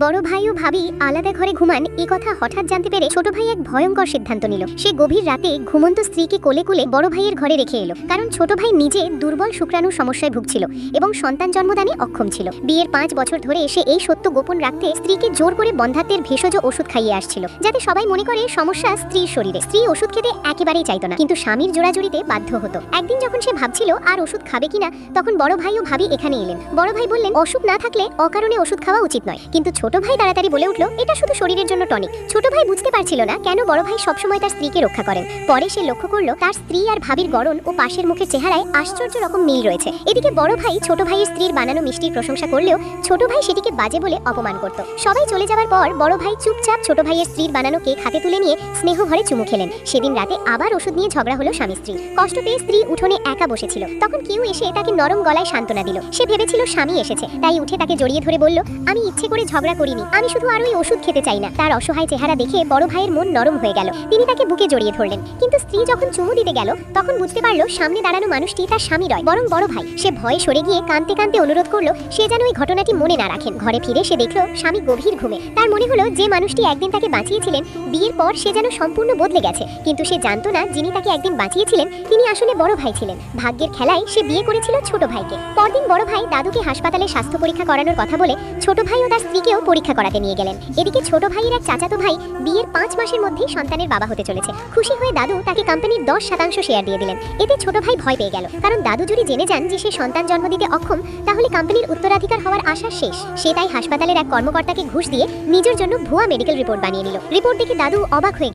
বড় ভাই ও ভাবি আলাদা ঘরে ঘুমান এই কথা হঠাৎ জানতে পেরে ছোট ভাই এক ভয়ঙ্কর সিদ্ধান্ত নিল। সে গভীর রাতে ঘুমন্ত স্ত্রীকে কোলে কোলে বড় ভাইয়ের ঘরে রেখে এলো, কারণ ছোট ভাই নিজে দুর্বল শুক্রাণুর সমস্যায় ভুগছিল এবং সন্তান জন্মদানে অক্ষম ছিল। বিয়ের 5 বছর ধরে সে এই সত্য গোপন রাখতে স্ত্রীকে জোর করে বন্ধ্যাত্বের ভেষজ ওষুধ খাইয়ে আসছিল, যাতে সবাই মনে করে সমস্যা স্ত্রীর শরীরে। স্ত্রী ওষুধ খেতে একেবারেই চাইতো না, কিন্তু স্বামীর জোড়াজুড়িতে বাধ্য হতো। একদিন যখন সে ভাবছিল আর ওষুধ খাবে কিনা, তখন বড় ভাই ও ভাবি এখানে এলেন। বড় ভাই বললেন, অসুখ না থাকলে অকারণে ওষুধ খাওয়া উচিত নয়, কিন্তু ছোট ভাই তাড়াতাড়ি বলে উঠল, এটা শুধু শরীরের জন্য টনিক। ছোট ভাই বুঝতে পারছিল না কেন বড় ভাই সবসময় তার স্ত্রীকে রক্ষা করেন। পরে সে লক্ষ্য করলো তার স্ত্রী আর ভাবির গড়ন ও পাশের মুখের চেহারায় আশ্চর্য রকম মিল রয়েছে। এদিকে বড় ভাই ছোট ভাইয়ের স্ত্রীর বানানো মিষ্টির প্রশংসা করলেও ছোট ভাই সেটিকে বাজে বলে অপমান করত। সবাই চলে যাওয়ার পর বড় ভাই চুপচাপ ছোট ভাইয়ের স্ত্রীর বানানো কেক হাতে তুলে নিয়ে স্নেহ ভরে চুমু খেলেন। সেদিন রাতে আবার ওষুধ নিয়ে ঝগড়া হলো স্বামী স্ত্রী। কষ্ট পেয়ে স্ত্রী উঠোনে একা বসেছিল, তখন কেউ এসে তাকে নরম গলায় সান্ত্বনা দিল। সে ভেবেছিল স্বামী এসেছে, তাই উঠে তাকে জড়িয়ে ধরে বলল, আমি ইচ্ছে করে ঝগড়া করিনি, আমি শুধু আর ওই ওষুধ খেতে চাই না। তার অসহায় চেহারা দেখে বড় ভাইয়ের মন নরম হয়ে গেল। তিনি তাকে বুকে জড়িয়ে ধরলেন, কিন্তু স্ত্রী যখন চুমু দিতে গেল তখন বুঝতে পারলো সামনে দাঁড়ানো মানুষটি তার স্বামী নয়, বরং বড় ভাই। সে ভয়ে সরে গিয়ে কাঁদতে কাঁদতে অনুরোধ করলো সে যেন ওই ঘটনাটি মনে না রাখেন। ঘরে ফিরে সে দেখলো স্বামী গভীর ঘুমে। তার মনে হলো যে মানুষটি একদিন তাকে বাঁচিয়েছিলেন, বিয়ের পর সে যেন সম্পূর্ণ বদলে গেছে। কিন্তু সে জানতো না যিনি তাকে একদিন বাঁচিয়েছিলেন তিনি আসলে বড় ভাই ছিলেন। ভাগ্যের খেলায় সে বিয়ে করেছিল ছোট ভাইকে। পরদিন বড় ভাই দাদুকে হাসপাতালে স্বাস্থ্য পরীক্ষা করানোর কথা বলে ছোট ভাই ও তার স্ত্রীকেও পরীক্ষা করাতে নিয়ে গেলেন। এদিকে ছোট ভাইয়ের এক চাচাতো ভাই বিয়ের 5 মাসের মধ্যেই সন্তানের বাবা হতে চলেছে। খুশি হয়ে দাদু তাকে কোম্পানির 10% শেয়ার দিয়ে দিলেন। এতে ছোট ভাই ভয় পেয়ে গেল, কারণ দাদু যদি জেনে যান যে সে সন্তান জন্ম দিতে অক্ষম, তাহলে কোম্পানির উত্তরাধিকার হওয়ার আশা শেষ। সে তাই হাসপাতালের এক কর্মকর্তাকে ঘুষ দিয়ে নিজের জন্য ভুয়া মেডিকেল রিপোর্ট বানিয়ে নিল। রিপোর্ট দেখে দাদু অবাক হয়ে